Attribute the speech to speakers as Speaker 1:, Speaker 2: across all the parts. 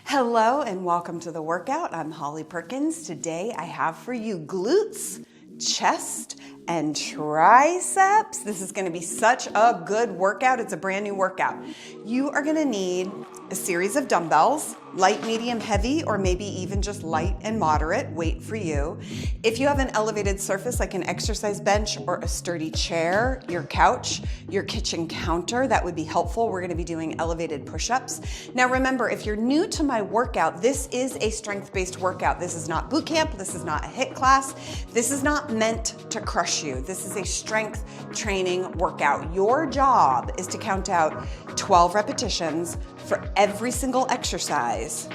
Speaker 1: Hello and welcome to the workout. I'm Holly Perkins. Today I have for you glutes, chest, and triceps. This is going to be such a good workout. It's a brand new workout. You are going to need a series of dumbbells, light, medium, heavy, or maybe even just light and moderate, weight for you. If you have an elevated surface like an exercise bench or a sturdy chair, your couch, your kitchen counter, that would be helpful. We're going to be doing elevated push-ups. Now remember, if you're new to my workout, this is a strength-based workout. This is not boot camp. This is not a HIIT class. This is not meant to crush you. This is a strength training workout. Your job is to count out 12 repetitions for every single exercise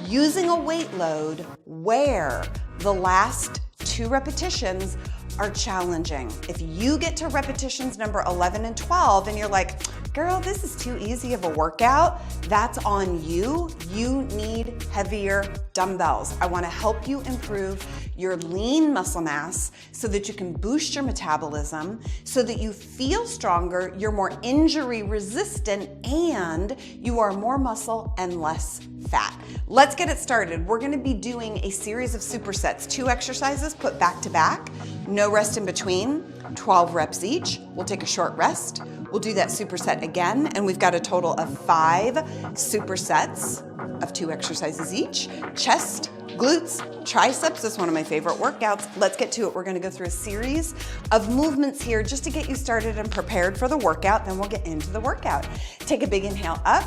Speaker 1: using a weight load where the last 2 repetitions are challenging. If you get to repetitions number 11 and 12 and you're like, girl, this is too easy of a workout, that's on you. You need heavier dumbbells. I want to help you improve your lean muscle mass so that you can boost your metabolism, so that you feel stronger, you're more injury resistant, and you are more muscle and less fat. Let's get it started. We're going to be doing a series of supersets, 2 exercises put back to back, no rest in between, 12 reps each. We'll take a short rest. We'll do that superset again, and we've got a total of 5 supersets of 2 exercises each. Chest, glutes, triceps. This is one of my favorite workouts. Let's get to it. We're going to go through a series of movements here just to get you started and prepared for the workout. Then we'll get into the workout. Take a big inhale up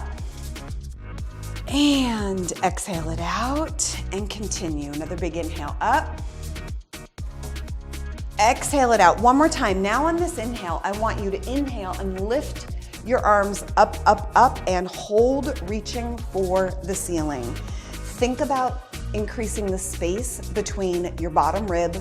Speaker 1: and exhale it out and continue. Another big inhale up. Exhale it out. One more time. Now on this inhale, I want you to inhale and lift your arms up, up, up, and hold, reaching for the ceiling. Think about increasing the space between your bottom rib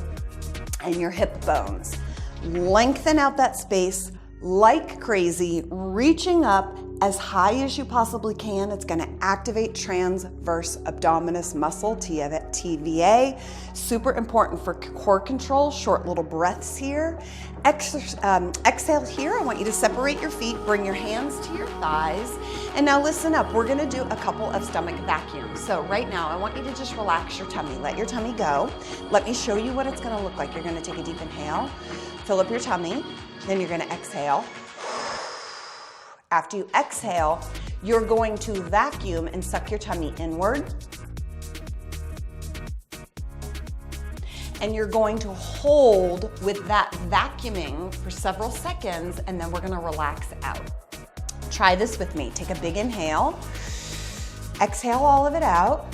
Speaker 1: and your hip bones. Lengthen out that space like crazy, reaching up as high as you possibly can. It's going to activate transverse abdominis muscle, TVA. Super important for core control. Short little breaths here. Exhale here. I want you to separate your feet, bring your hands to your thighs, and now listen up. We're going to do a couple of stomach vacuums. So right now, I want you to just relax your tummy. Let your tummy go. Let me show you what it's going to look like. You're going to take a deep inhale, fill up your tummy, then you're going to exhale. After you exhale, you're going to vacuum and suck your tummy inward. And you're going to hold with that vacuuming for several seconds, and then we're going to relax out. Try this with me. Take a big inhale. Exhale all of it out.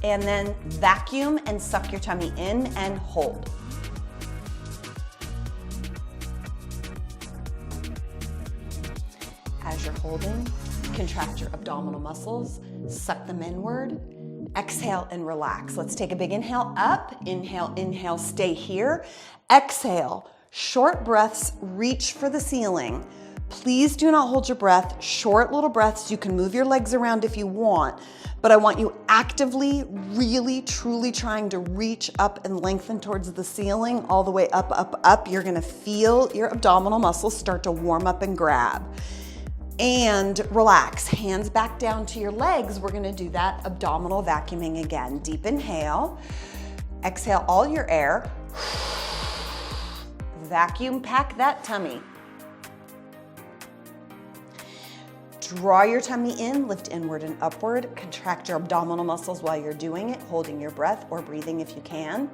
Speaker 1: And then vacuum and suck your tummy in and hold. As you're holding, contract your abdominal muscles, suck them inward, exhale and relax. Let's take a big inhale up, inhale, inhale, stay here. Exhale, short breaths, reach for the ceiling. Please do not hold your breath, short little breaths. You can move your legs around if you want, but I want you actively, really, truly trying to reach up and lengthen towards the ceiling, all the way up, up, up. You're gonna feel your abdominal muscles start to warm up and grab. And relax, hands back down to your legs. We're gonna do that abdominal vacuuming again. Deep inhale, exhale all your air. Vacuum pack that tummy. Draw your tummy in, lift inward and upward. Contract your abdominal muscles while you're doing it, holding your breath or breathing if you can.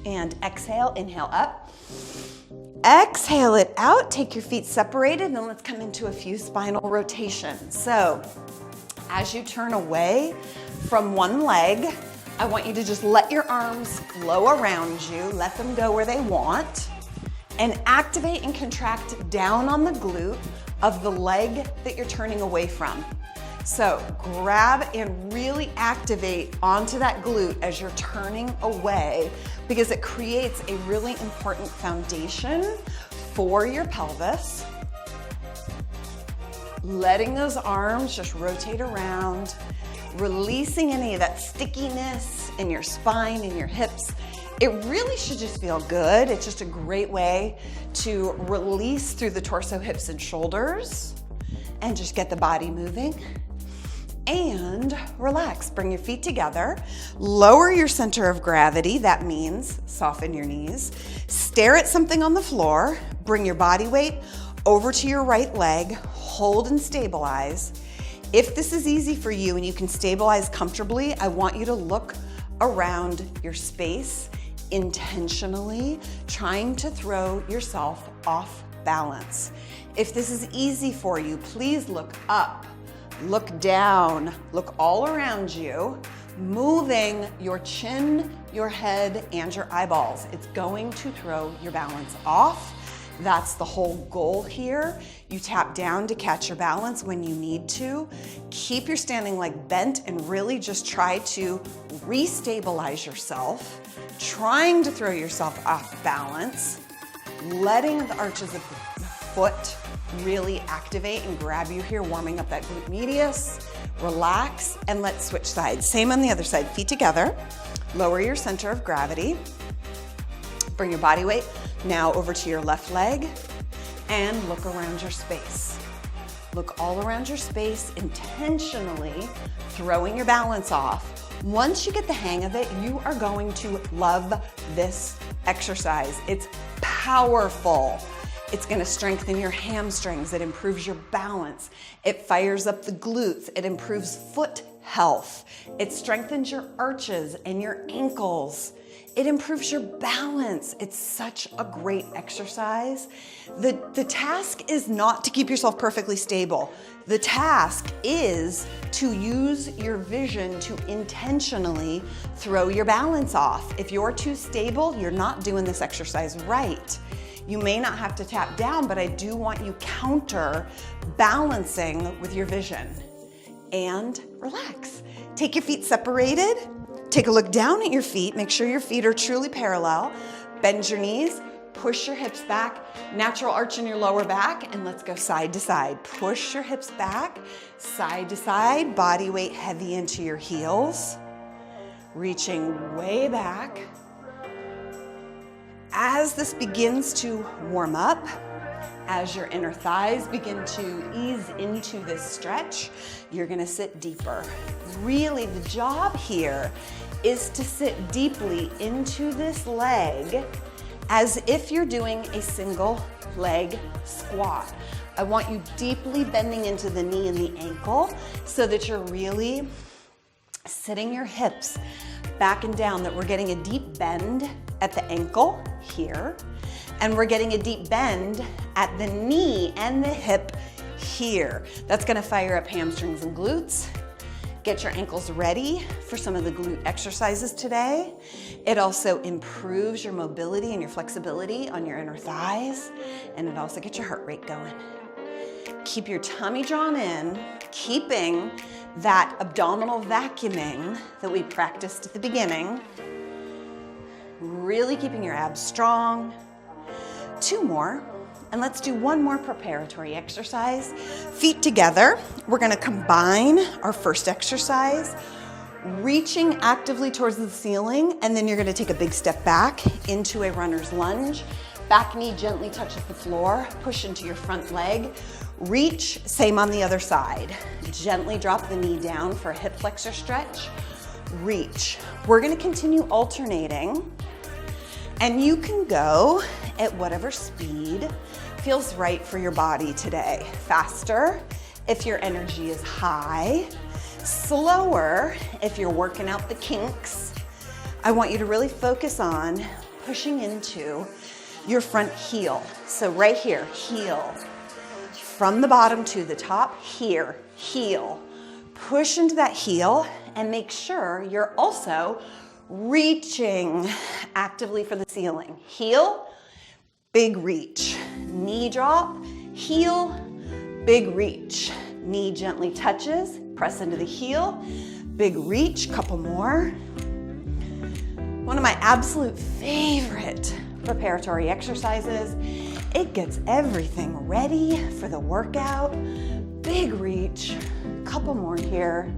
Speaker 1: And exhale, inhale up. Exhale it out, take your feet separated, and then let's come into a few spinal rotations. So, as you turn away from one leg, I want you to just let your arms flow around you, let them go where they want, and activate and contract down on the glute of the leg that you're turning away from. So grab and really activate onto that glute as you're turning away, because it creates a really important foundation for your pelvis. Letting those arms just rotate around, releasing any of that stickiness in your spine and your hips, It really should just feel good. It's just a great way to release through the torso, hips, and shoulders and just get the body moving. And relax, bring your feet together, lower your center of gravity, that means soften your knees, stare at something on the floor, bring your body weight over to your right leg, hold and stabilize. If this is easy for you and you can stabilize comfortably, I want you to look around your space intentionally, trying to throw yourself off balance. If this is easy for you, please look up. Look down, look all around you, moving your chin, your head, and your eyeballs. It's going to throw your balance off. That's the whole goal here. You tap down to catch your balance when you need to. Keep your standing leg bent and really just try to restabilize yourself, trying to throw yourself off balance, letting the arches of the foot really activate and grab you here, warming up that glute medius. Relax, and let's switch sides. Same on the other side, feet together. Lower your center of gravity. Bring your body weight now over to your left leg and look around your space. Look all around your space, intentionally throwing your balance off. Once you get the hang of it, you are going to love this exercise. It's powerful. It's gonna strengthen your hamstrings. It improves your balance. It fires up the glutes. It improves foot health. It strengthens your arches and your ankles. It improves your balance. It's such a great exercise. The task is not to keep yourself perfectly stable. The task is to use your vision to intentionally throw your balance off. If you're too stable, you're not doing this exercise right. You may not have to tap down, but I do want you counter balancing with your vision. And relax. Take your feet separated. Take a look down at your feet. Make sure your feet are truly parallel. Bend your knees. Push your hips back. Natural arch in your lower back. And let's go side to side. Push your hips back, side to side. Body weight heavy into your heels. Reaching way back. As this begins to warm up, as your inner thighs begin to ease into this stretch, you're gonna sit deeper. Really, the job here is to sit deeply into this leg as if you're doing a single leg squat. I want you deeply bending into the knee and the ankle so that you're really sitting your hips back and down, that we're getting a deep bend at the ankle here, and we're getting a deep bend at the knee and the hip here. That's gonna fire up hamstrings and glutes. Get your ankles ready for some of the glute exercises today. It also improves your mobility and your flexibility on your inner thighs, and it also gets your heart rate going. Keep your tummy drawn in, keeping that abdominal vacuuming that we practiced at the beginning. Really keeping your abs strong. 2 more, and let's do 1 more preparatory exercise. Feet together. We're gonna combine our first exercise, reaching actively towards the ceiling, and then you're gonna take a big step back into a runner's lunge. Back knee gently touches the floor, push into your front leg. Reach, same on the other side. Gently drop the knee down for a hip flexor stretch. Reach. We're gonna continue alternating, and you can go at whatever speed feels right for your body today. Faster if your energy is high, slower if you're working out the kinks. I want you to really focus on pushing into your front heel. So right here, heel. From the bottom to the top, here, heel. Push into that heel and make sure you're also reaching actively for the ceiling. Heel, big reach. Knee drop, heel, big reach. Knee gently touches, press into the heel, big reach, couple more. One of my absolute favorite preparatory exercises. It gets everything ready for the workout. Big reach, couple more here.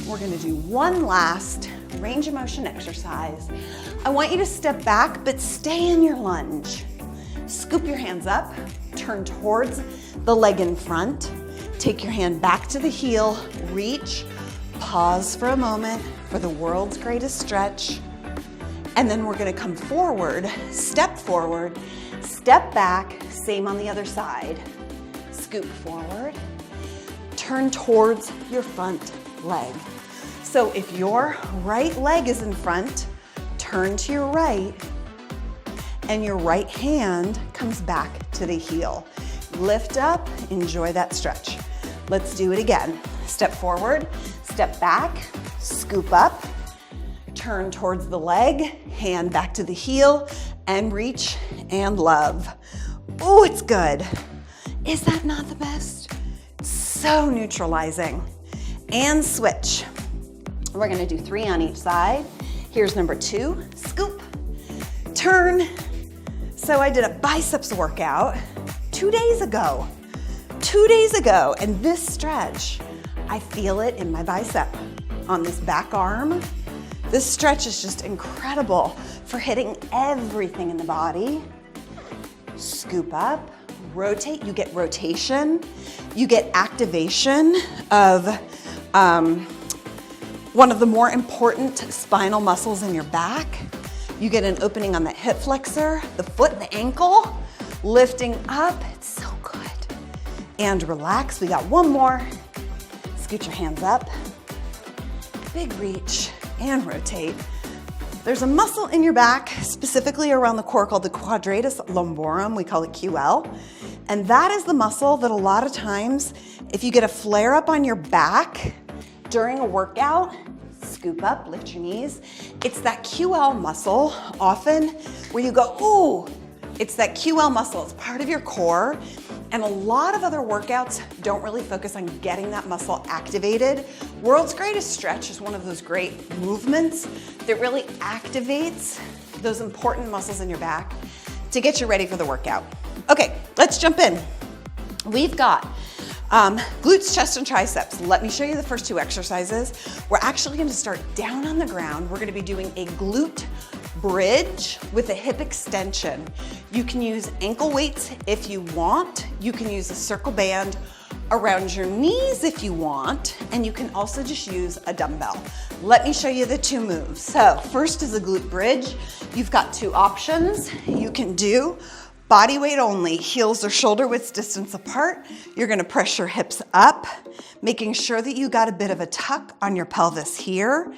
Speaker 1: We're gonna do 1 last range of motion exercise. I want you to step back, but stay in your lunge. Scoop your hands up, turn towards the leg in front. Take your hand back to the heel, reach, pause for a moment for the world's greatest stretch. And then we're gonna come forward, step back, same on the other side. Scoop forward, turn towards your front leg. So if your right leg is in front, turn to your right, and your right hand comes back to the heel. Lift up, enjoy that stretch. Let's do it again. Step forward, step back, scoop up, turn towards the leg, hand back to the heel, and reach and love. Oh, it's good. Is that not the best? So neutralizing. And switch. We're gonna do 3 on each side. Here's number 2, scoop, turn. So I did a biceps workout 2 days ago. 2 days ago, and this stretch, I feel it in my bicep, on this back arm. This stretch is just incredible for hitting everything in the body. Scoop up, rotate, you get rotation, you get activation of one of the more important spinal muscles in your back. You get an opening on the hip flexor, the foot, the ankle, lifting up, it's so good. And relax, we got one more. Scoot your hands up, big reach, and rotate. There's a muscle in your back, specifically around the core, called the quadratus lumborum, we call it QL. And that is the muscle that a lot of times, if you get a flare up on your back during a workout, scoop up, lift your knees. It's that QL muscle, often, where you go, ooh, it's that QL muscle, it's part of your core. And a lot of other workouts don't really focus on getting that muscle activated. World's Greatest Stretch is one of those great movements that really activates those important muscles in your back to get you ready for the workout. Okay, let's jump in. We've got glutes, chest, and triceps. Let me show you the first 2 exercises. We're actually gonna start down on the ground. We're gonna be doing a glute bridge with a hip extension. You can use ankle weights if you want. You can use a circle band around your knees if you want, and you can also just use a dumbbell. Let me show you the 2 moves. So first is a glute bridge. You've got 2 options. You can do body weight only, heels or shoulder width distance apart. You're gonna press your hips up, making sure that you got a bit of a tuck on your pelvis here.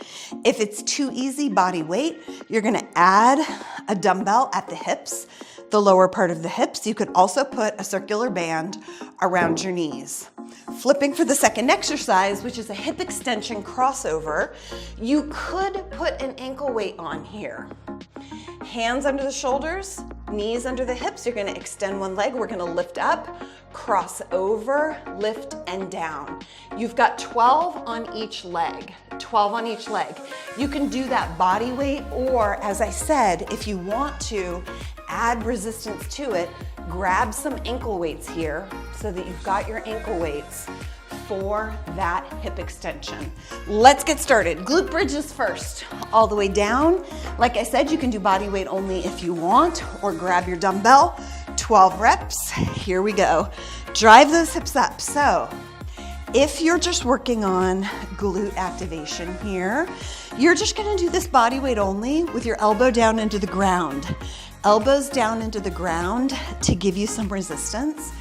Speaker 1: If it's too easy, body weight, you're gonna add a dumbbell at the hips, the lower part of the hips. You could also put a circular band around your knees. Flipping for the second exercise, which is a hip extension crossover, you could put an ankle weight on here. Hands under the shoulders, knees under the hips. You're gonna extend one leg. We're gonna lift up, cross over, lift, and down. You've got 12 on each leg, 12 on each leg. You can do that body weight, or as I said, if you want to add resistance to it, grab some ankle weights here so that you've got your ankle weights for that hip extension. Let's get started. Glute bridges first, all the way down. Like I said, you can do body weight only if you want, or grab your dumbbell. 12 reps, here we go. Drive those hips up. So if you're just working on glute activation here, you're just gonna do this body weight only with your elbow down into the ground. Elbows down into the ground to give you some resistance.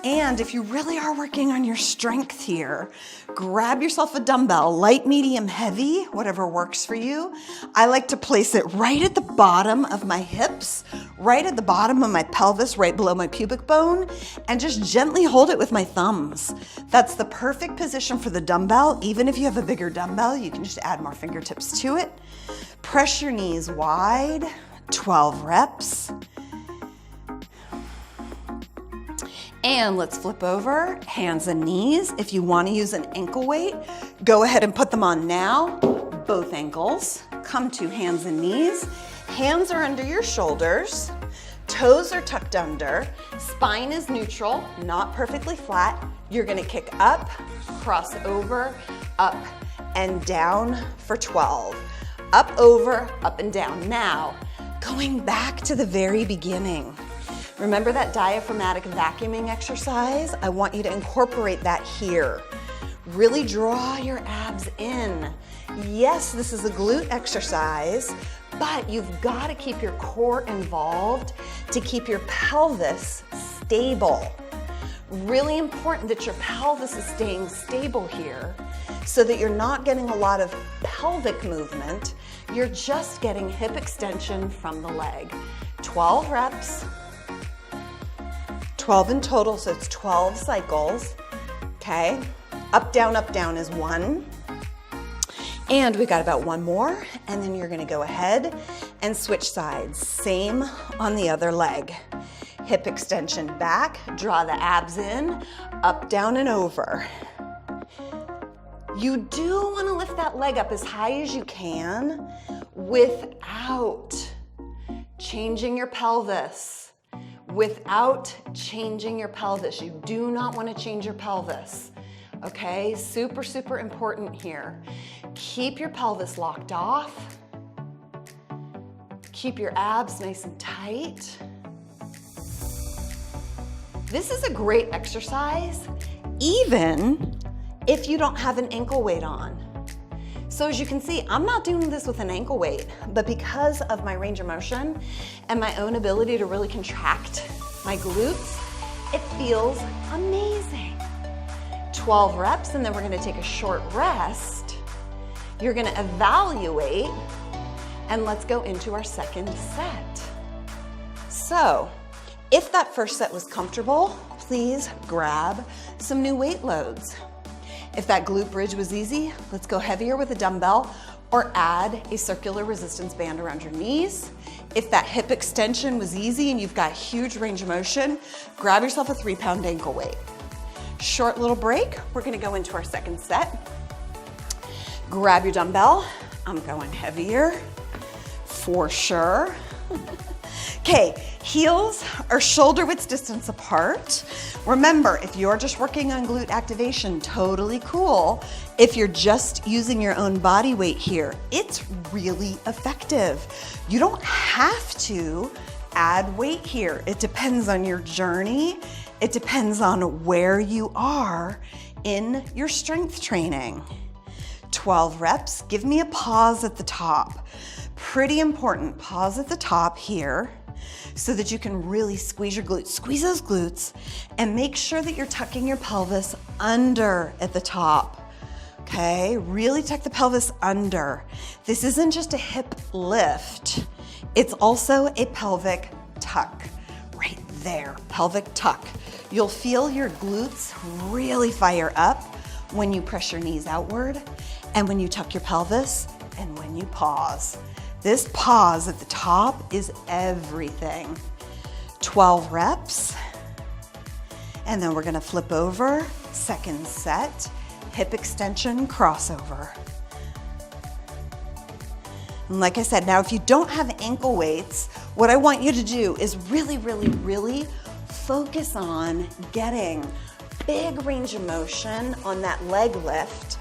Speaker 1: And if you really are working on your strength here, grab yourself a dumbbell, light, medium, heavy, whatever works for you. I like to place it right at the bottom of my hips, right at the bottom of my pelvis, right below my pubic bone, and just gently hold it with my thumbs. That's the perfect position for the dumbbell. Even if you have a bigger dumbbell, you can just add more fingertips to it. Press your knees wide, 12 reps. And let's flip over, hands and knees. If you want to use an ankle weight, go ahead and put them on now. Both ankles. Come to hands and knees. Hands are under your shoulders. Toes are tucked under. Spine is neutral, not perfectly flat. You're gonna kick up, cross over, up, and down for 12. Up, over, up and down. Now, going back to the very beginning. Remember that diaphragmatic vacuuming exercise? I want you to incorporate that here. Really draw your abs in. Yes, this is a glute exercise, but you've got to keep your core involved to keep your pelvis stable. Really important that your pelvis is staying stable here so that you're not getting a lot of pelvic movement. You're just getting hip extension from the leg. 12 reps, 12 in total, so it's 12 cycles, okay? Up, down is 1. And we got about 1 more, and then you're gonna go ahead and switch sides. Same on the other leg. Hip extension back, draw the abs in, up, down, and over. You do wanna lift that leg up as high as you can without changing your pelvis. Without changing your pelvis. You do not wanna change your pelvis. Okay, super, super important here. Keep your pelvis locked off. Keep your abs nice and tight. This is a great exercise, even if you don't have an ankle weight on. So as you can see, I'm not doing this with an ankle weight, but because of my range of motion and my own ability to really contract my glutes, it feels amazing. 12 reps, and then we're gonna take a short rest. You're gonna evaluate, and let's go into our second set. So, if that first set was comfortable, please grab some new weight loads. If that glute bridge was easy, let's go heavier with a dumbbell or add a circular resistance band around your knees. If that hip extension was easy and you've got huge range of motion, grab yourself a 3-pound ankle weight. Short little break, we're gonna go into our second set. Grab your dumbbell. I'm going heavier for sure. Okay, heels are shoulder width distance apart. Remember, if you're just working on glute activation, totally cool. If you're just using your own body weight here, it's really effective. You don't have to add weight here. It depends on your journey. It depends on where you are in your strength training. 12 reps, give me a pause at the top. Pretty important, pause at the top here so that you can really squeeze your glutes. Squeeze those glutes and make sure that you're tucking your pelvis under at the top. Okay, really tuck the pelvis under. This isn't just a hip lift, it's also a pelvic tuck. Right there, pelvic tuck. You'll feel your glutes really fire up when you press your knees outward and when you tuck your pelvis and when you pause. This pause at the top is everything. 12 reps, and then we're gonna flip over, second set, hip extension, crossover. And like I said, now if you don't have ankle weights, what I want you to do is really, really, really focus on getting big range of motion on that leg lift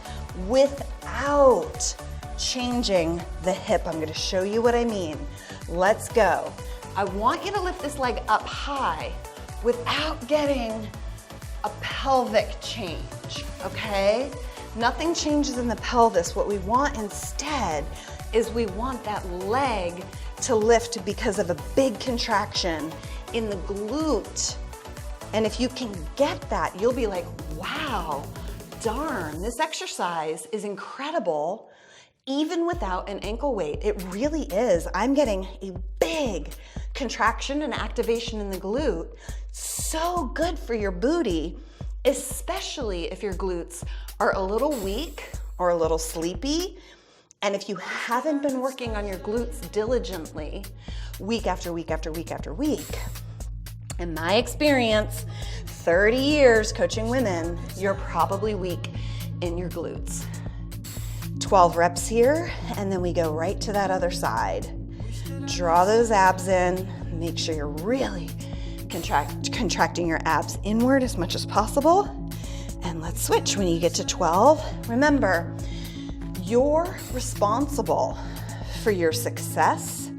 Speaker 1: without changing the hip. I'm gonna show you what I mean. Let's go. I want you to lift this leg up high without getting a pelvic change, okay? Nothing changes in the pelvis. What we want instead is we want that leg to lift because of a big contraction in the glute. And if you can get that, you'll be like, wow, darn, this exercise is incredible even without an ankle weight. It really is. I'm getting a big contraction and activation in the glute. So good for your booty, especially if your glutes are a little weak or a little sleepy. And if you haven't been working on your glutes diligently week after week after week after week, in my experience, 30 years coaching women, you're probably weak in your glutes. 12 reps here, and then we go right to that other side. Draw those abs in, make sure you're really contracting your abs inward as much as possible. And let's switch when you get to 12. Remember, you're responsible for your success.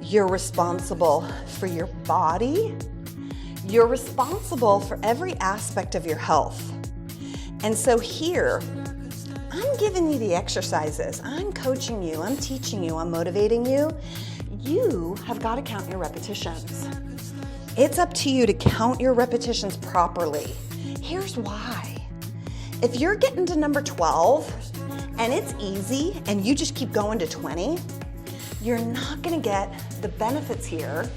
Speaker 1: You're responsible for your body. You're responsible for every aspect of your health. And so here, I'm giving you the exercises. I'm coaching you, I'm teaching you, I'm motivating you. You have got to count your repetitions. It's up to you to count your repetitions properly. Here's why. If you're getting to number 12 and it's easy and you just keep going to 20, you're not going to get the benefits here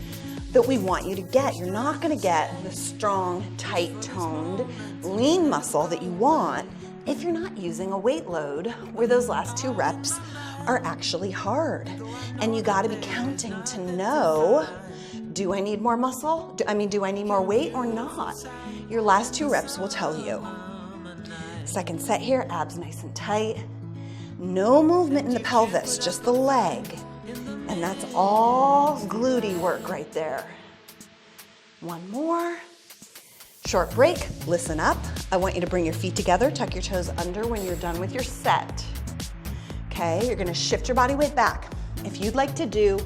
Speaker 1: that we want you to get. You're not going to get the strong, tight, toned, lean muscle that you want if you're not using a weight load where those last 2 reps are actually hard. And you got to be counting to know, do I need more muscle? Do I need more weight or not? Your last 2 reps will tell you. Second set here, abs nice and tight. No movement in the pelvis, just the leg. And that's all glutey work right there. One more. Short break, listen up. I want you to bring your feet together, tuck your toes under when you're done with your set. Okay, you're gonna shift your body weight back. If you'd like to do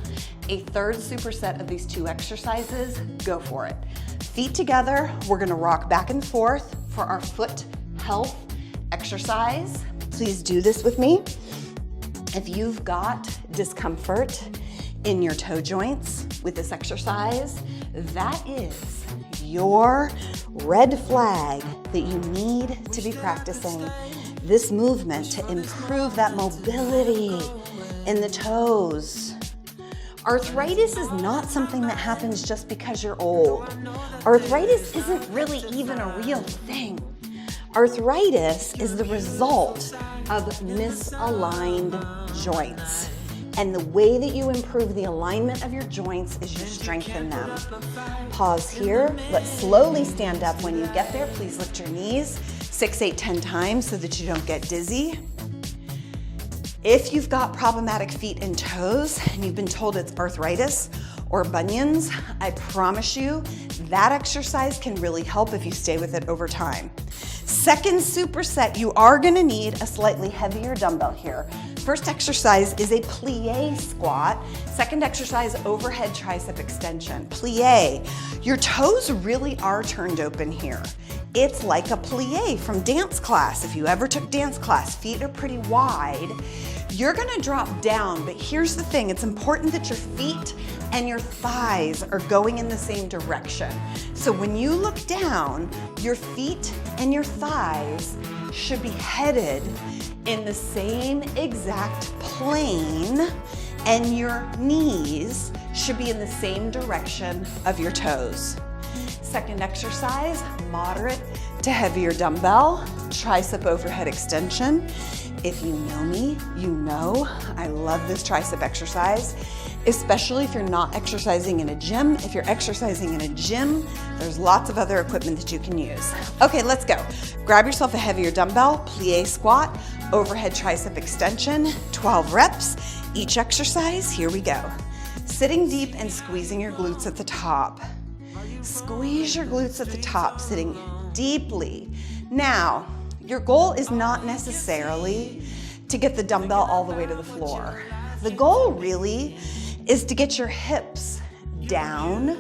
Speaker 1: a 3rd superset of these 2 exercises, go for it. Feet together, we're gonna rock back and forth for our foot health exercise. Please do this with me. If you've got discomfort in your toe joints with this exercise, that is your red flag that you need to be practicing this movement to improve that mobility in the toes. Arthritis is not something that happens just because you're old. Arthritis isn't really even a real thing. Arthritis is the result of misaligned joints. And the way that you improve the alignment of your joints is you strengthen them. Pause here. Let's slowly stand up. When you get there, please lift your knees 6, 8, 10 times so that you don't get dizzy. If you've got problematic feet and toes and you've been told it's arthritis or bunions, I promise you that exercise can really help if you stay with it over time. Second superset, you are gonna need a slightly heavier dumbbell here. First exercise is a plie squat. Second exercise, overhead tricep extension. Plie, your toes really are turned open here. It's like a plie from dance class. If you ever took dance class, feet are pretty wide. You're gonna drop down, but here's the thing, it's important that your feet and your thighs are going in the same direction. So when you look down, your feet and your thighs should be headed in the same exact plane, and your knees should be in the same direction of your toes. Second exercise, moderate to heavier dumbbell, tricep overhead extension. If you know me, you know I love this tricep exercise, especially if you're not exercising in a gym. If you're exercising in a gym, there's lots of other equipment that you can use. Okay, let's go. Grab yourself a heavier dumbbell, plie squat, overhead tricep extension, 12 reps. Each exercise, here we go. Sitting deep and squeezing your glutes at the top. Squeeze your glutes at the top, sitting deeply. Now, your goal is not necessarily to get the dumbbell all the way to the floor. The goal really is to get your hips down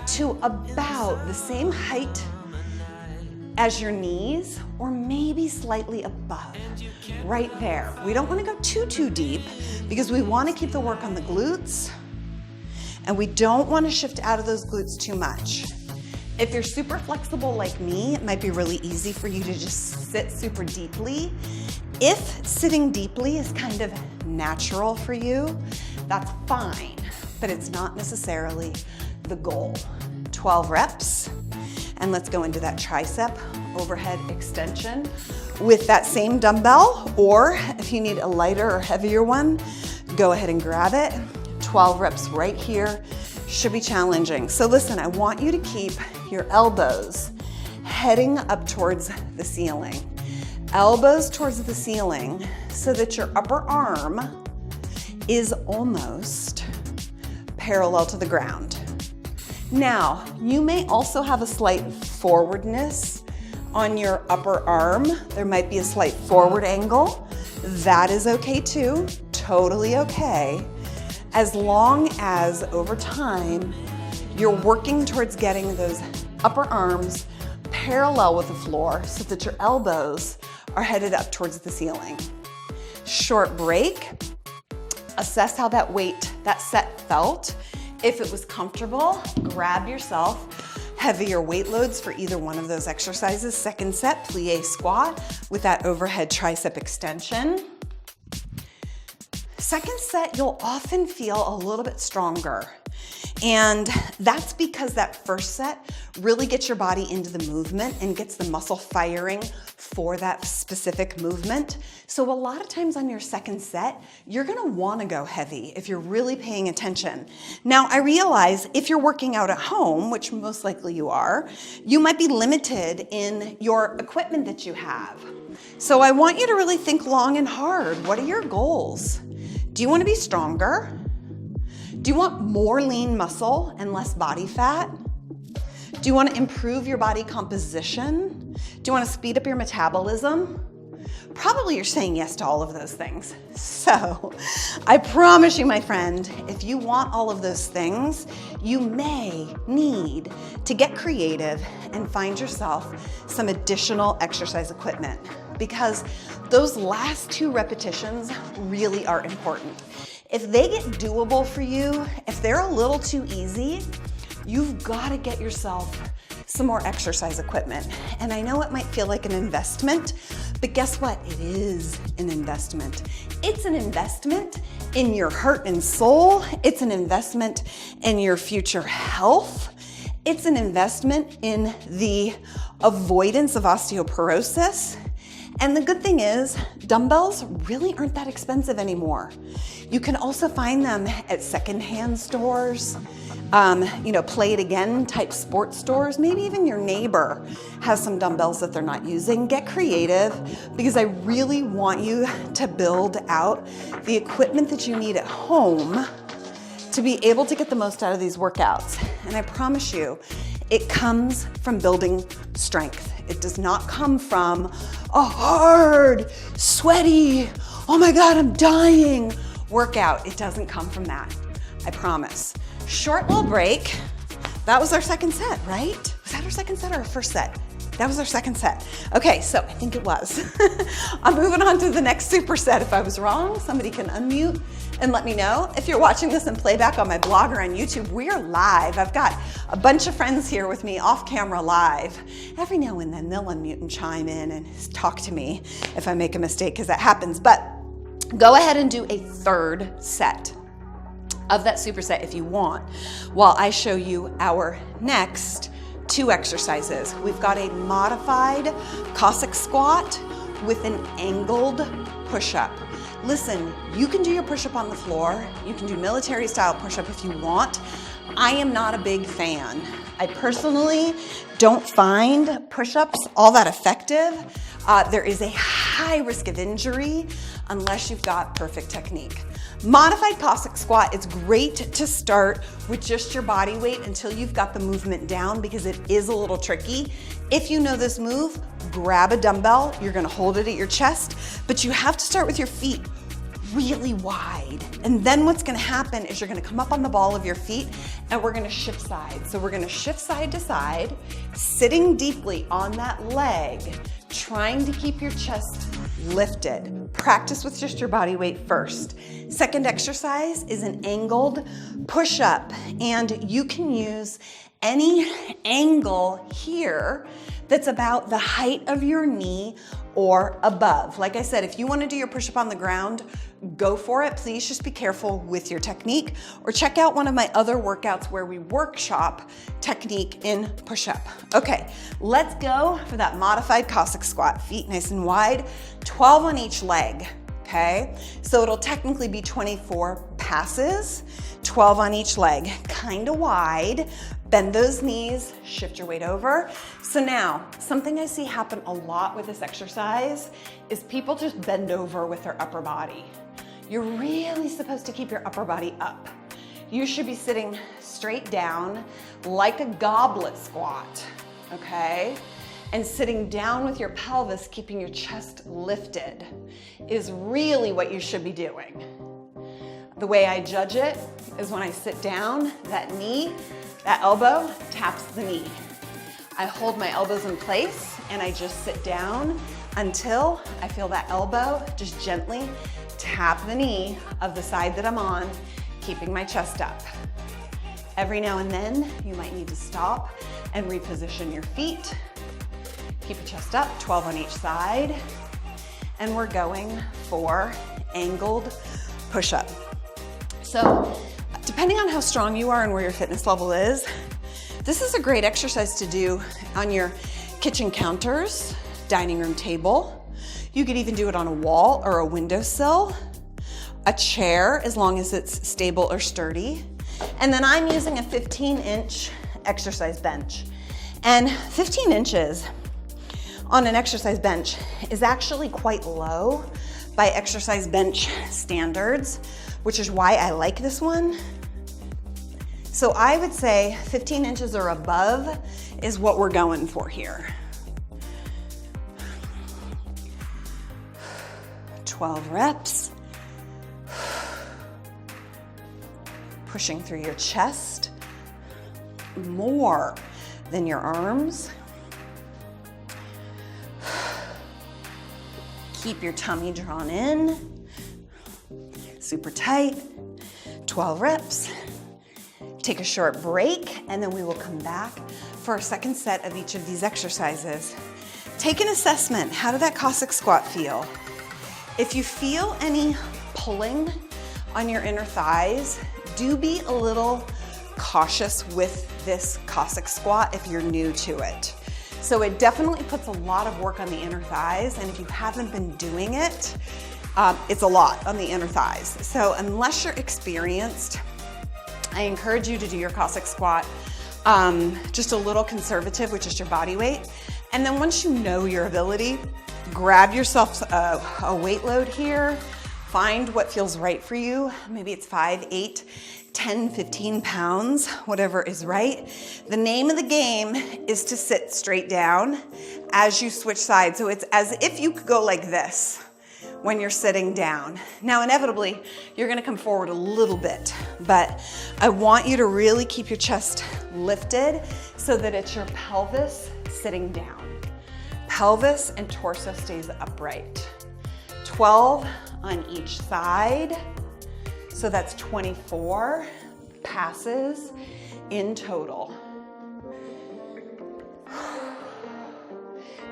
Speaker 1: to about the same height as your knees, or maybe slightly above, right there. We don't want to go too deep because we want to keep the work on the glutes, and we don't want to shift out of those glutes too much. If you're super flexible like me, it might be really easy for you to just sit super deeply. If sitting deeply is kind of natural for you, that's fine, but it's not necessarily the goal. 12 reps, and let's go into that tricep overhead extension with that same dumbbell, or if you need a lighter or heavier one, go ahead and grab it. 12 reps right here. Should be challenging. So listen, I want you to keep your elbows heading up towards the ceiling. Elbows towards the ceiling so that your upper arm is almost parallel to the ground. Now, you may also have a slight forwardness on your upper arm. There might be a slight forward angle. That is okay too. totally okay as long as over time you're working towards getting those upper arms parallel with the floor so that your elbows are headed up towards the ceiling. Short break. Assess how that weight, that set felt. If it was comfortable, grab yourself heavier weight loads for either one of those exercises. Second set, plie squat with that overhead tricep extension. Second set, you'll often feel a little bit stronger. And that's because that first set really gets your body into the movement and gets the muscle firing for that specific movement. So a lot of times on your second set, you're gonna wanna go heavy if you're really paying attention. Now, I realize if you're working out at home, which most likely you are, you might be limited in your equipment that you have. So I want you to really think long and hard. What are your goals? Do you wanna be stronger? Do you want more lean muscle and less body fat? Do you want to improve your body composition? Do you want to speed up your metabolism? Probably you're saying yes to all of those things. So I promise you, my friend, if you want all of those things, you may need to get creative and find yourself some additional exercise equipment, because those last 2 repetitions really are important. If they get doable for you, if they're a little too easy, you've got to get yourself some more exercise equipment. And I know it might feel like an investment, but guess what? It is an investment. It's an investment in your heart and soul. It's an investment in your future health. It's an investment in the avoidance of osteoporosis. And the good thing is, dumbbells really aren't that expensive anymore. You can also find them at secondhand stores, play it again type sports stores. Maybe even your neighbor has some dumbbells that they're not using. Get creative, because I really want you to build out the equipment that you need at home to be able to get the most out of these workouts. And I promise you, it comes from building strength. It does not come from a hard, sweaty, oh my God, I'm dying workout. It doesn't come from that, I promise. Short little break. That was our second set, right? Was that our second set or our first set? That was our second set. Okay, so I think it was. I'm moving on to the next superset. If I was wrong, somebody can unmute and let me know. If you're watching this in playback on my blog or on YouTube, we are live. I've got a bunch of friends here with me off camera live. Every now and then they'll unmute and chime in and talk to me if I make a mistake, because that happens. But go ahead and do a third set of that superset if you want, while I show you our next 2 exercises. We've got a modified Cossack squat with an angled push-up. Listen, you can do your push-up on the floor. You can do military style push-up if you want. I am not a big fan. I personally don't find push-ups all that effective. There is a high risk of injury unless you've got perfect technique. Modified Cossack squat, it's great to start with just your body weight until you've got the movement down, because it is a little tricky. If you know this move, grab a dumbbell. You're gonna hold it at your chest, but you have to start with your feet really wide. And then what's gonna happen is you're gonna come up on the ball of your feet and we're gonna shift sides. So we're gonna shift side to side, sitting deeply on that leg, trying to keep your chest lifted. Practice with just your body weight first. Second exercise is an angled push-up, and you can use any angle here that's about the height of your knee or above. Like I said, if you want to do your push-up on the ground, go for it. Please just be careful with your technique, or check out one of my other workouts where we workshop technique in push-up. Okay, let's go for that modified Cossack squat. Feet nice and wide, 12 on each leg, okay? So it'll technically be 24 passes, 12 on each leg, kind of wide. Bend those knees, shift your weight over. So now, something I see happen a lot with this exercise is people just bend over with their upper body. You're really supposed to keep your upper body up. You should be sitting straight down like a goblet squat, okay? And sitting down with your pelvis, keeping your chest lifted, is really what you should be doing. The way I judge it is when I sit down, that knee, that elbow taps the knee. I hold my elbows in place and I just sit down until I feel that elbow just gently tap the knee of the side that I'm on, keeping my chest up. Every now and then, you might need to stop and reposition your feet. Keep your chest up, 12 on each side. And we're going for angled push-up. So, depending on how strong you are and where your fitness level is, this is a great exercise to do on your kitchen counters, dining room table. You could even do it on a wall or a windowsill, a chair, as long as it's stable or sturdy. And then I'm using a 15-inch exercise bench. And 15 inches on an exercise bench is actually quite low by exercise bench standards, which is why I like this one. So I would say 15 inches or above is what we're going for here. 12 reps. Pushing through your chest more than your arms. Keep your tummy drawn in. Super tight. 12 reps. Take a short break, and then we will come back for a second set of each of these exercises. Take an assessment. How did that Cossack squat feel? If you feel any pulling on your inner thighs, do be a little cautious with this Cossack squat if you're new to it. So it definitely puts a lot of work on the inner thighs, and if you haven't been doing it, it's a lot on the inner thighs. So unless you're experienced, I encourage you to do your Cossack squat just a little conservative with just your body weight. And then once you know your ability, grab yourself a weight load here. Find what feels right for you. Maybe it's 5, 8, 10, 15 pounds, whatever is right. The name of the game is to sit straight down as you switch sides. So it's as if you could go like this when you're sitting down. Now, inevitably, you're gonna come forward a little bit, but I want you to really keep your chest lifted so that it's your pelvis sitting down. Pelvis and torso stays upright. 12 on each side. So that's 24 passes in total.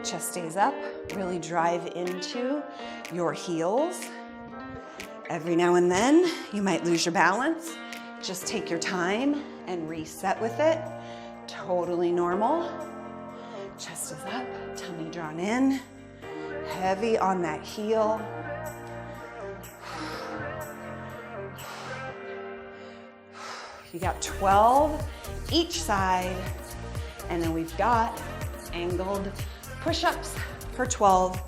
Speaker 1: Chest stays up, really drive into your heels. Every now and then, you might lose your balance. Just take your time and reset with it. Totally normal. Chest is up, tummy drawn in, heavy on that heel. You got 12 each side, and then we've got angled push-ups for 12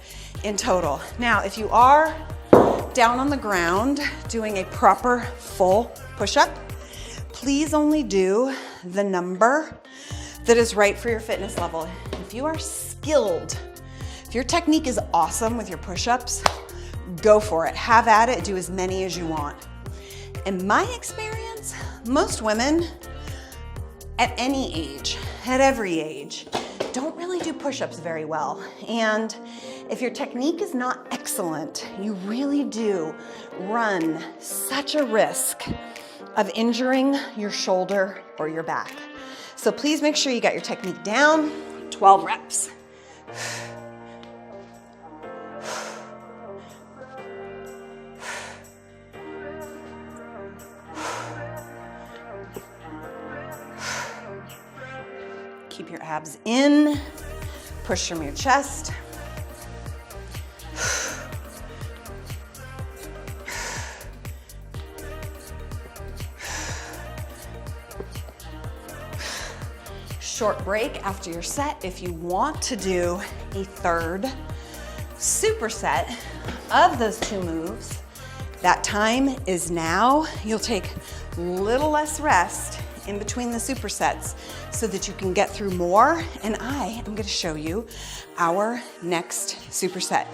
Speaker 1: in total. Now, if you are down on the ground doing a proper full push-up, please only do the number that is right for your fitness level. If you are skilled, if your technique is awesome with your push-ups, go for it. Have at it, do as many as you want. In my experience, most women at any age, at every age, don't really do push-ups very well. And if your technique is not excellent, you really do run such a risk of injuring your shoulder or your back. So please make sure you got your technique down. 12 reps. Keep your abs in, push from your chest. Short break after your set if you want to do a third superset of those two moves. That time is now. You'll take a little less rest in between the supersets so that you can get through more, and I am going to show you our next superset.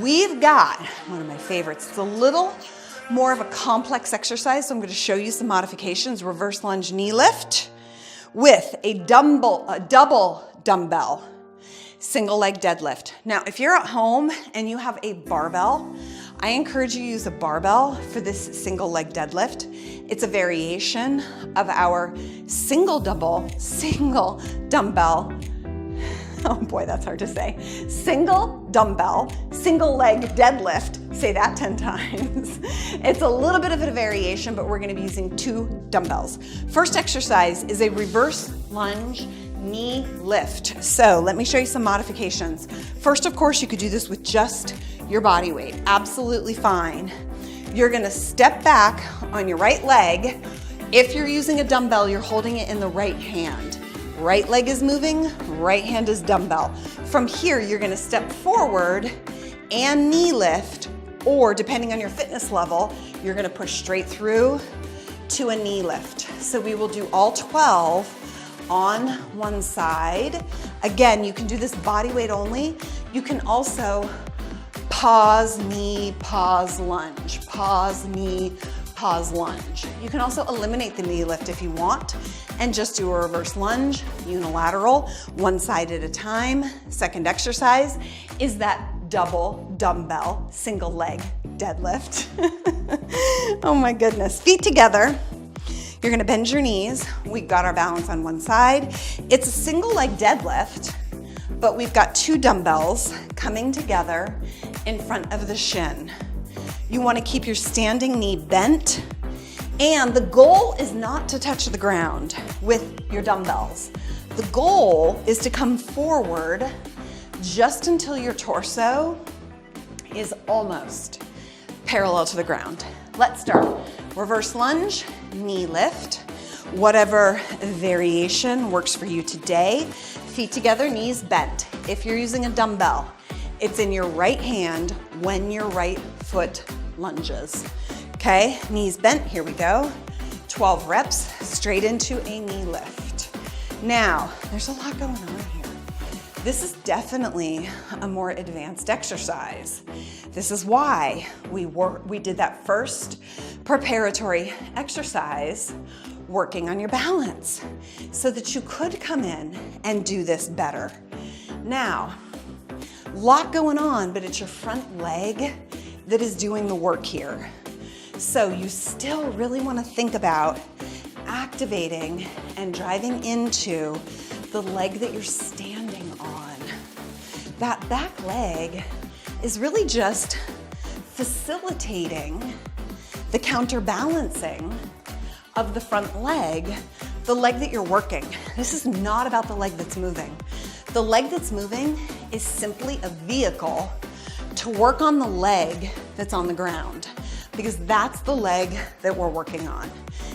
Speaker 1: We've got one of my favorites. It's a little more of a complex exercise, so I'm gonna show you some modifications. Reverse lunge knee lift with a double dumbbell, single leg deadlift. Now, if you're at home and you have a barbell, I encourage you to use a barbell for this single leg deadlift. It's a variation of our single dumbbell, oh boy, that's hard to say. Single dumbbell, single leg deadlift. Say that 10 times. It's a little bit of a variation, but we're gonna be using 2 dumbbells. First exercise is a reverse lunge knee lift. So let me show you some modifications. First, of course, you could do this with just your body weight. Absolutely fine. You're gonna step back on your right leg. If you're using a dumbbell, you're holding it in the right hand. Right leg is moving, right hand is dumbbell. From here, you're gonna step forward and knee lift, or depending on your fitness level, you're gonna push straight through to a knee lift. So we will do all 12 on one side. Again, you can do this body weight only. You can also pause, knee, pause, lunge, pause, knee, pause, lunge. You can also eliminate the knee lift if you want and just do a reverse lunge, unilateral, one side at a time. Second exercise is that double dumbbell, single leg deadlift. Oh my goodness. Feet together. You're gonna bend your knees. We've got our balance on one side. It's a single leg deadlift, but we've got 2 dumbbells coming together in front of the shin. You wanna keep your standing knee bent, and the goal is not to touch the ground with your dumbbells. The goal is to come forward just until your torso is almost parallel to the ground. Let's start. Reverse lunge, knee lift, whatever variation works for you today. Feet together, knees bent. If you're using a dumbbell, it's in your right hand when your right foot lunges. Okay, knees bent, here we go. 12 reps, straight into a knee lift. Now, there's a lot going on here. This is definitely a more advanced exercise. This is why we did that first preparatory exercise working on your balance so that you could come in and do this better. Now, a lot going on, but it's your front leg that is doing the work here. So you still really want to think about activating and driving into the leg that you're standing on. That back leg is really just facilitating the counterbalancing of the front leg, the leg that you're working. This is not about the leg that's moving. The leg that's moving is simply a vehicle to work on the leg that's on the ground, because that's the leg that we're working on.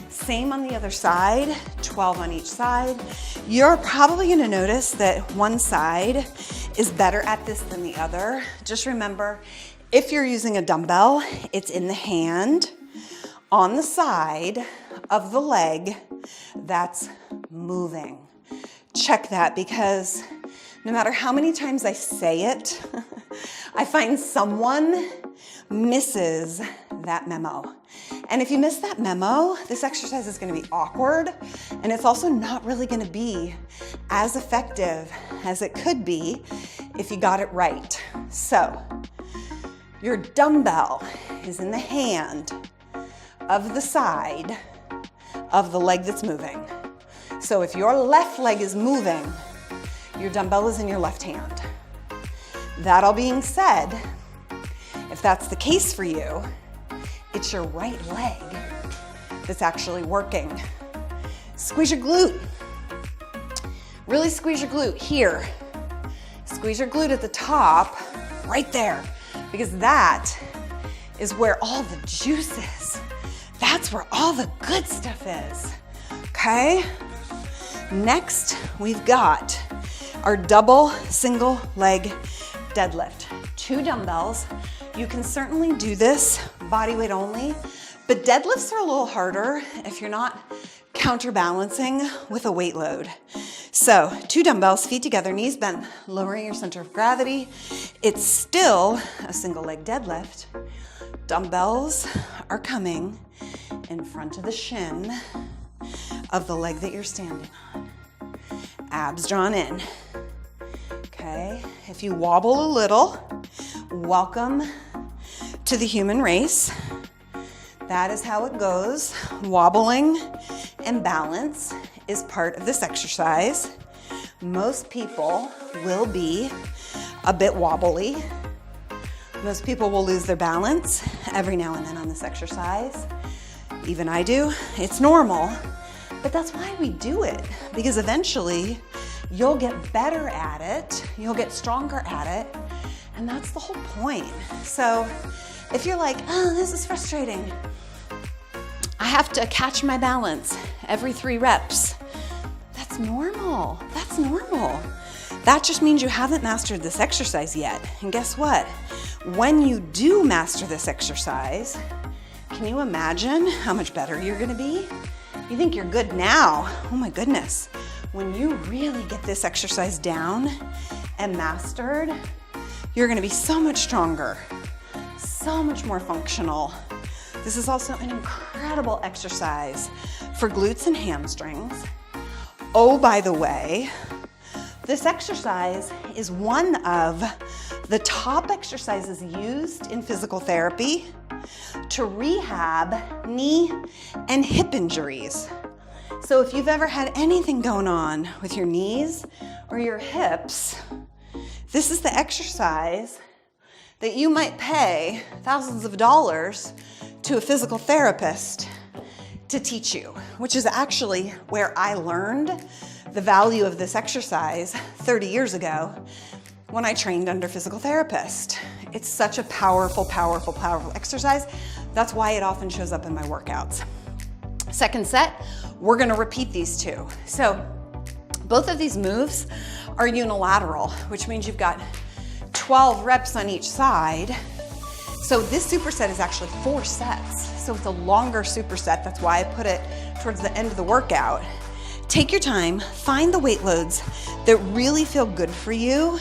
Speaker 1: Same on the other side, 12 on each side. You're probably gonna notice that one side is better at this than the other. Just remember, if you're using a dumbbell, it's in the hand on the side of the leg that's moving. Check that, because no matter how many times I say it, I find someone misses that memo. And if you miss that memo, this exercise is gonna be awkward, and it's also not really gonna be as effective as it could be if you got it right. So, your dumbbell is in the hand of the side of the leg that's moving. So if your left leg is moving, your dumbbell is in your left hand. That all being said, if that's the case for you, it's your right leg that's actually working. Squeeze your glute. Really squeeze your glute here. Squeeze your glute at the top, right there, because that is where all the juice is. That's where all the good stuff is, okay? Next, we've got our double single leg deadlift. 2 dumbbells. You can certainly do this body weight only, but deadlifts are a little harder if you're not counterbalancing with a weight load. So 2 dumbbells, feet together, knees bent, lowering your center of gravity. It's still a single leg deadlift, Dumbbells are coming in front of the shin of the leg that you're standing on. Abs drawn in. Okay, if you wobble a little, welcome to the human race. That is how it goes. Wobbling and balance is part of this exercise. Most people will be a bit wobbly. Most people will lose their balance every now and then on this exercise. Even I do. It's normal, but that's why we do it, because eventually you'll get better at it, you'll get stronger at it, and that's the whole point. So if you're like, oh, this is frustrating, I have to catch my balance every 3 reps. That's normal. That's normal. That just means you haven't mastered this exercise yet. And guess what? When you do master this exercise, can you imagine how much better you're gonna be? You think you're good now. Oh my goodness. When you really get this exercise down and mastered, you're gonna be so much stronger, so much more functional. This is also an incredible exercise for glutes and hamstrings. Oh, by the way, this exercise is one of the top exercises used in physical therapy to rehab knee and hip injuries. So if you've ever had anything going on with your knees or your hips, this is the exercise that you might pay thousands of dollars to a physical therapist to teach you, which is actually where I learned the value of this exercise 30 years ago when I trained under physical therapist. It's such a powerful, powerful, powerful exercise. That's why it often shows up in my workouts. Second set, we're gonna repeat these 2. So both of these moves are unilateral, which means you've got 12 reps on each side. So this superset is actually 4 sets. So it's a longer superset. That's why I put it towards the end of the workout. Take your time, find the weight loads that really feel good for you.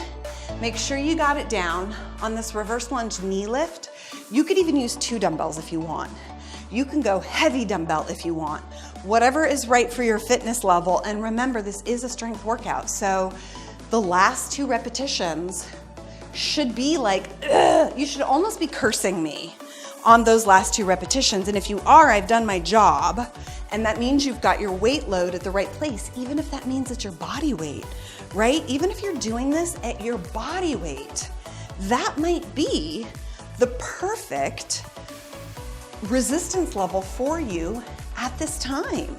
Speaker 1: Make sure you got it down on this reverse lunge knee lift. You could even use 2 dumbbells if you want. You can go heavy dumbbell if you want. Whatever is right for your fitness level. And remember, this is a strength workout. So the last 2 repetitions should be like, ugh, you should almost be cursing me on those last 2 repetitions. And if you are, I've done my job. And that means you've got your weight load at the right place, even if that means it's your body weight, right? Even if you're doing this at your body weight, that might be the perfect resistance level for you at this time.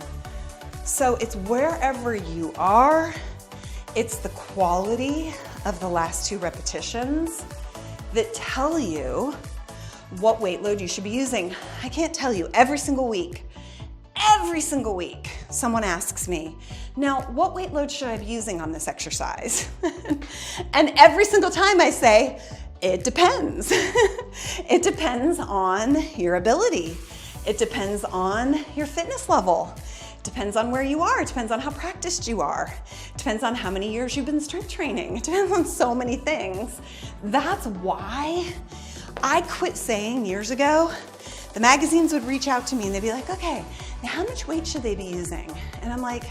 Speaker 1: So it's wherever you are, it's the quality of the last 2 repetitions that tell you what weight load you should be using. I can't tell you, every single week, someone asks me, now what weight load should I be using on this exercise? And every single time I say, it depends. It depends on your ability. It depends on your fitness level. It depends on where you are. It depends on how practiced you are. It depends on how many years you've been strength training. It depends on so many things. That's why I quit saying years ago, the magazines would reach out to me and they'd be like, okay, now how much weight should they be using? And I'm like,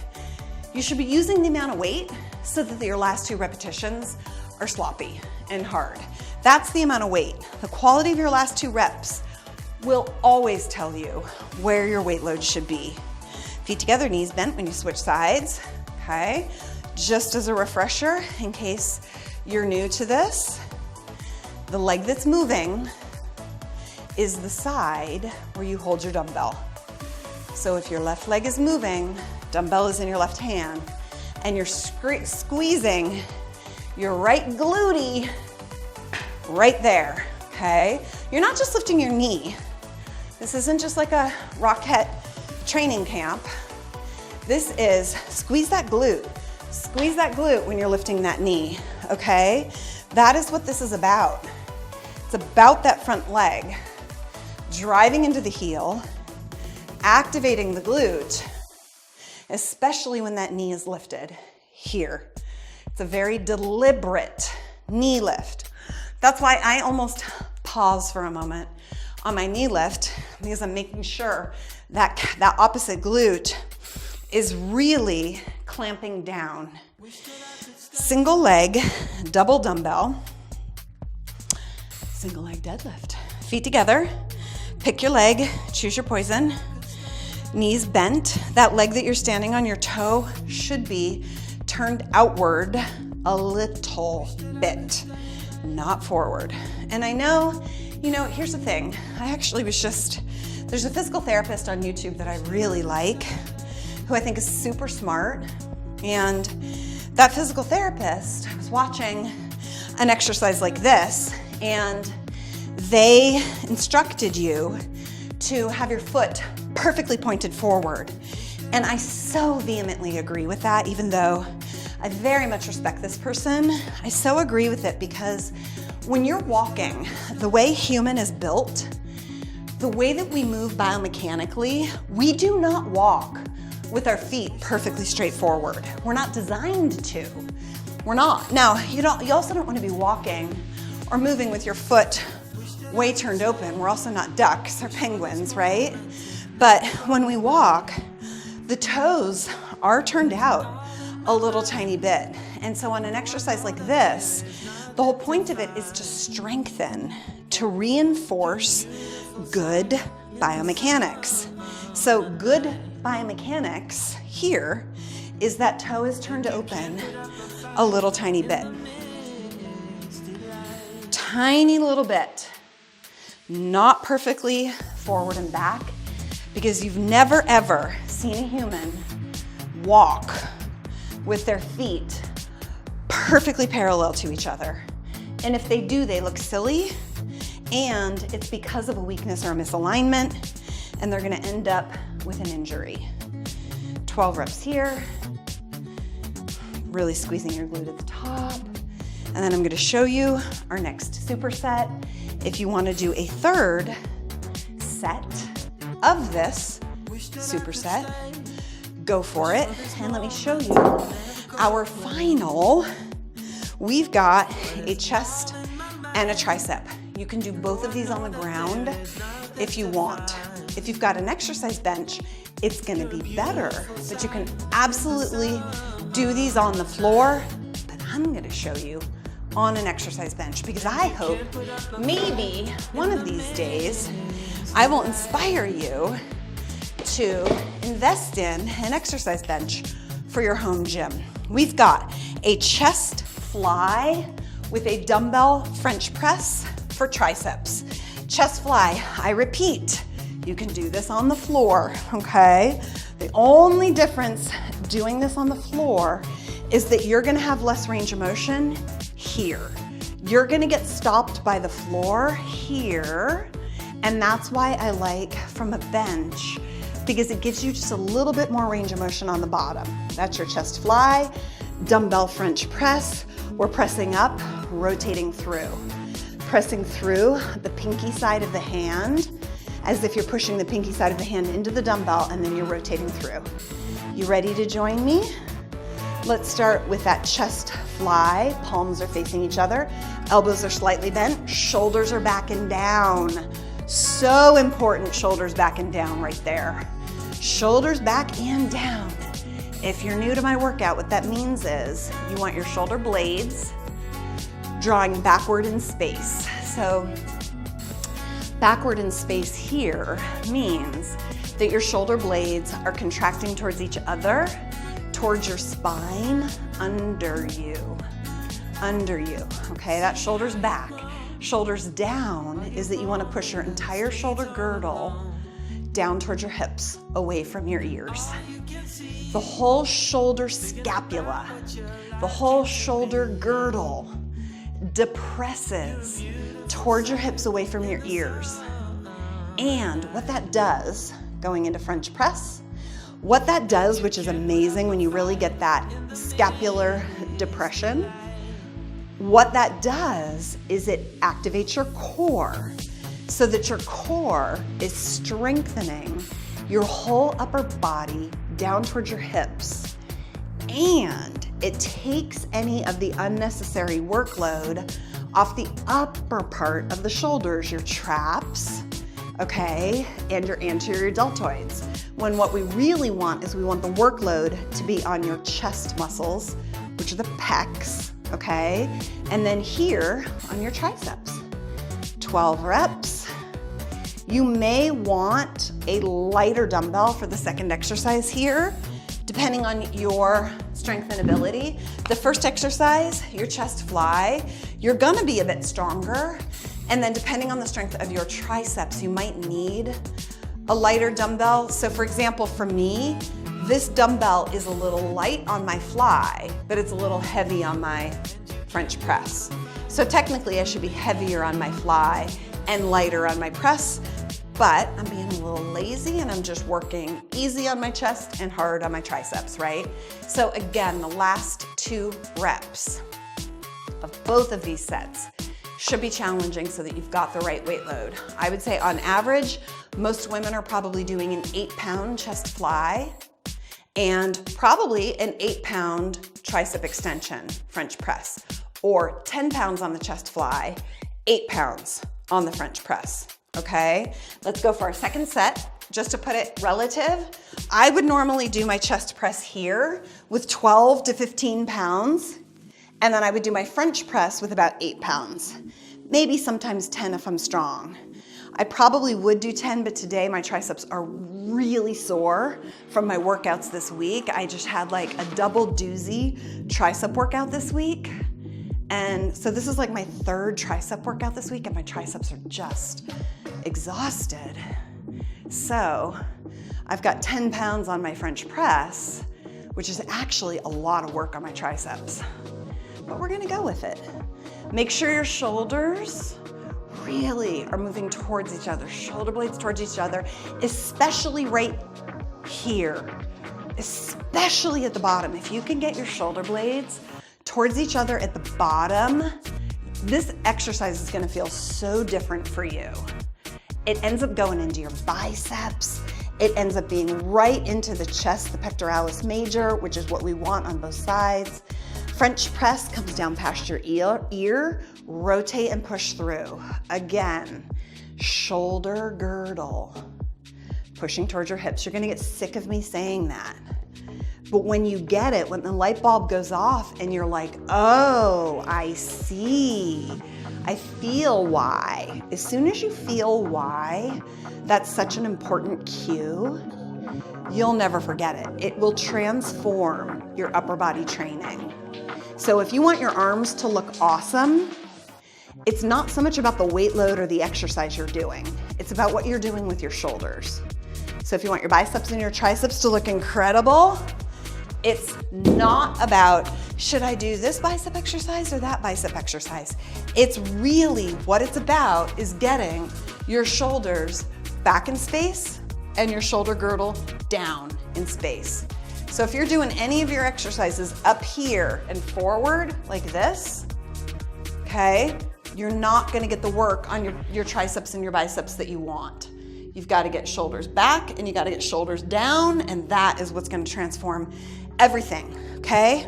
Speaker 1: you should be using the amount of weight so that your last 2 repetitions are sloppy and hard. That's the amount of weight. The quality of your last 2 reps will always tell you where your weight load should be. Feet together, knees bent when you switch sides, okay? Just as a refresher, in case you're new to this, the leg that's moving is the side where you hold your dumbbell. So if your left leg is moving, dumbbell is in your left hand, and you're squeezing your right glute right there, okay? You're not just lifting your knee. This isn't just like a Rockette training camp. This is squeeze that glute. Squeeze that glute when you're lifting that knee, okay? That is what this is about. It's about that front leg, driving into the heel, activating the glute, especially when that knee is lifted here. It's a very deliberate knee lift. That's why I almost pause for a moment on my knee lift because I'm making sure that that opposite glute is really clamping down. Single leg, double dumbbell, single leg deadlift. Feet together, pick your leg, choose your poison. Knees bent. That leg that you're standing on, your toe should be turned outward a little bit, not forward. And I know, here's the thing. There's a physical therapist on YouTube that I really like, who I think is super smart. And that physical therapist, I was watching an exercise like this, and they instructed you to have your foot perfectly pointed forward. And I so vehemently agree with that, even though I very much respect this person. I so agree with it because when you're walking, the way human is built, the way that we move biomechanically, we do not walk with our feet perfectly straight forward. We're not designed to. We're not. Now, you also don't want to be walking or moving with your foot way turned open. We're also not ducks or penguins, right? But when we walk, the toes are turned out a little tiny bit. And so on an exercise like this, the whole point of it is to strengthen, to reinforce good biomechanics. So good biomechanics here is that toe is turned open a little tiny bit. Tiny little bit. Not perfectly forward and back, because you've never ever seen a human walk with their feet perfectly parallel to each other. And if they do, they look silly, and it's because of a weakness or a misalignment, and they're gonna end up with an injury. 12 reps here, really squeezing your glute at the top. And then I'm gonna show you our next superset. If you wanna do a third set of this superset, go for it. And let me show you our final. We've got a chest and a tricep. You can do both of these on the ground if you want. If you've got an exercise bench, it's gonna be better, but you can absolutely do these on the floor, but I'm gonna show you on an exercise bench because I hope maybe one of these days I will inspire you to invest in an exercise bench for your home gym. We've got a chest fly with a dumbbell French press for triceps. Chest fly, I repeat, you can do this on the floor, okay? The only difference doing this on the floor is that you're gonna have less range of motion here. You're gonna get stopped by the floor here, and that's why I like from a bench, because it gives you just a little bit more range of motion on the bottom. That's your chest fly, dumbbell French press. We're pressing up, rotating through. Pressing through the pinky side of the hand, as if you're pushing the pinky side of the hand into the dumbbell, and then you're rotating through. You ready to join me? Let's start with that chest fly. Palms are facing each other. Elbows are slightly bent. Shoulders are back and down. So important, shoulders back and down right there. Shoulders back and down. If you're new to my workout, what that means is you want your shoulder blades drawing backward in space. So backward in space here means that your shoulder blades are contracting towards each other, towards your spine, under you, okay? That shoulder's back. Shoulders down is that you want to push your entire shoulder girdle down towards your hips, away from your ears. The whole shoulder scapula, the whole shoulder girdle depresses towards your hips, away from your ears. And what that does, going into French press, what that does, which is amazing when you really get that scapular depression, what that does is it activates your core so that your core is strengthening your whole upper body down towards your hips. And it takes any of the unnecessary workload off the upper part of the shoulders, your traps okay, and your anterior deltoids. When what we really want is we want the workload to be on your chest muscles, which are the pecs, okay? And then here on your triceps. 12 reps. You may want a lighter dumbbell for the second exercise here, depending on your strength and ability. The first exercise, your chest fly, you're gonna be a bit stronger. And then depending on the strength of your triceps, you might need a lighter dumbbell. So for example, for me, this dumbbell is a little light on my fly, but it's a little heavy on my French press. So technically I should be heavier on my fly and lighter on my press, but I'm being a little lazy and I'm just working easy on my chest and hard on my triceps, right? So again, the last 2 reps of both of these sets should be challenging so that you've got the right weight load. I would say on average, most women are probably doing an 8-pound chest fly and probably an 8-pound tricep extension French press, or 10 pounds on the chest fly, 8 pounds on the French press. Okay, let's go for our second set. Just to put it relative, I would normally do my chest press here with 12 to 15 pounds, and then I would do my French press with about 8 pounds, maybe sometimes 10 if I'm strong. I probably would do 10, but today my triceps are really sore from my workouts this week. I just had like a double doozy tricep workout this week. And so this is like my 3rd tricep workout this week and my triceps are just exhausted. So I've got 10 pounds on my French press, which is actually a lot of work on my triceps, but we're gonna go with it. Make sure your shoulders really are moving towards each other, shoulder blades towards each other, especially right here, especially at the bottom. If you can get your shoulder blades towards each other at the bottom, this exercise is gonna feel so different for you. It ends up going into your biceps. It ends up being right into the chest, the pectoralis major, which is what we want on both sides. French press comes down past your ear, rotate and push through. Again, shoulder girdle, pushing towards your hips. You're gonna get sick of me saying that. But when you get it, when the light bulb goes off and you're like, oh, I see, I feel why. As soon as you feel why, that's such an important cue, you'll never forget it. It will transform your upper body training. So if you want your arms to look awesome, it's not so much about the weight load or the exercise you're doing. It's about what you're doing with your shoulders. So if you want your biceps and your triceps to look incredible, it's not about, should I do this bicep exercise or that bicep exercise? It's really what it's about is getting your shoulders back in space and your shoulder girdle down in space. So if you're doing any of your exercises up here and forward like this, okay, you're not gonna get the work on your triceps and your biceps that you want. You've got to get shoulders back and you got to get shoulders down, and that is what's going to transform everything, okay?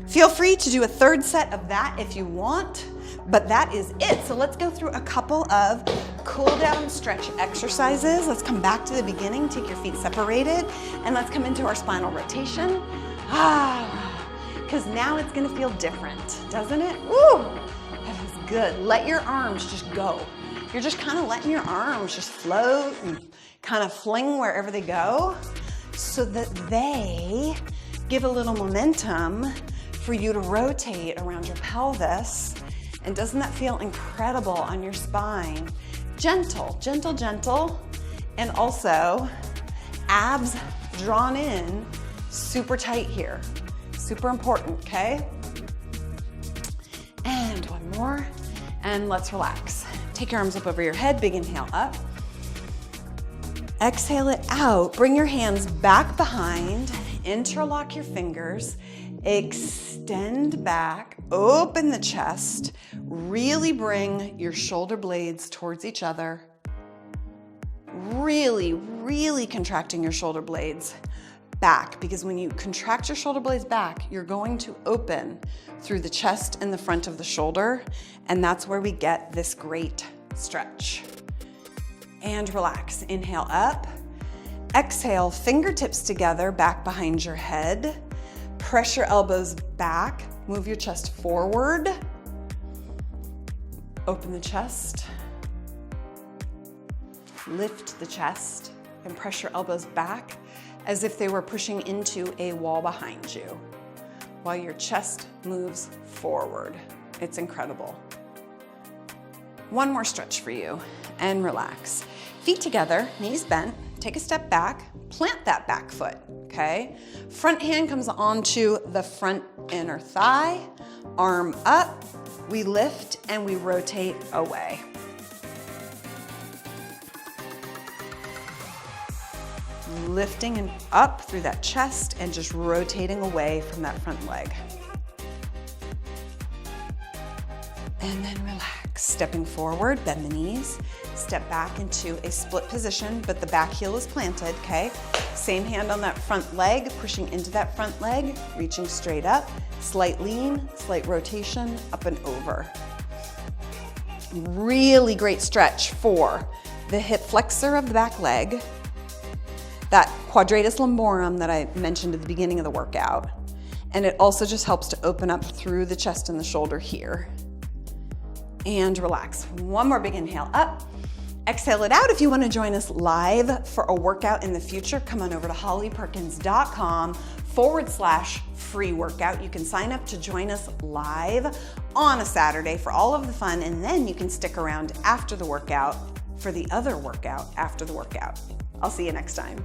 Speaker 1: Feel free to do a 3rd set of that if you want, but that is it. So let's go through a couple of cool down stretch exercises. Let's come back to the beginning, take your feet separated, and let's come into our spinal rotation. Because now it's going to feel different, doesn't it? Woo! That is good. Let your arms just go. You're just kind of letting your arms just float and kind of fling wherever they go so that they give a little momentum for you to rotate around your pelvis. And doesn't that feel incredible on your spine? Gentle, gentle, gentle. And also abs drawn in, super tight here. Super important, okay? And one more, and let's relax. Take your arms up over your head, big inhale up. Exhale it out, bring your hands back behind, interlock your fingers, extend back, open the chest, really bring your shoulder blades towards each other. Really, really contracting your shoulder blades back, because when you contract your shoulder blades back, you're going to open through the chest and the front of the shoulder, and that's where we get this great stretch. and relax. Inhale up. Exhale, fingertips together, back behind your head. Press your elbows back. Move your chest forward. Open the chest. Lift the chest and press your elbows back as if they were pushing into a wall behind you while your chest moves forward. It's incredible. One more stretch for you and relax. Feet together, knees bent, take a step back, plant that back foot, okay? Front hand comes onto the front inner thigh, arm up, we lift and we rotate away. Lifting and up through that chest and just rotating away from that front leg. And then relax. Stepping forward, bend the knees, step back into a split position, but the back heel is planted, okay? Same hand on that front leg, pushing into that front leg, reaching straight up, slight lean, slight rotation, up and over. Really great stretch for the hip flexor of the back leg, that quadratus lumborum that I mentioned at the beginning of the workout. And it also just helps to open up through the chest and the shoulder here. And relax. One more big inhale up. Exhale it out. If you want to join us live for a workout in the future, come on over to hollyperkins.com/free workout. You can sign up to join us live on a Saturday for all of the fun, and then you can stick around after the workout for the other workout after the workout. I'll see you next time.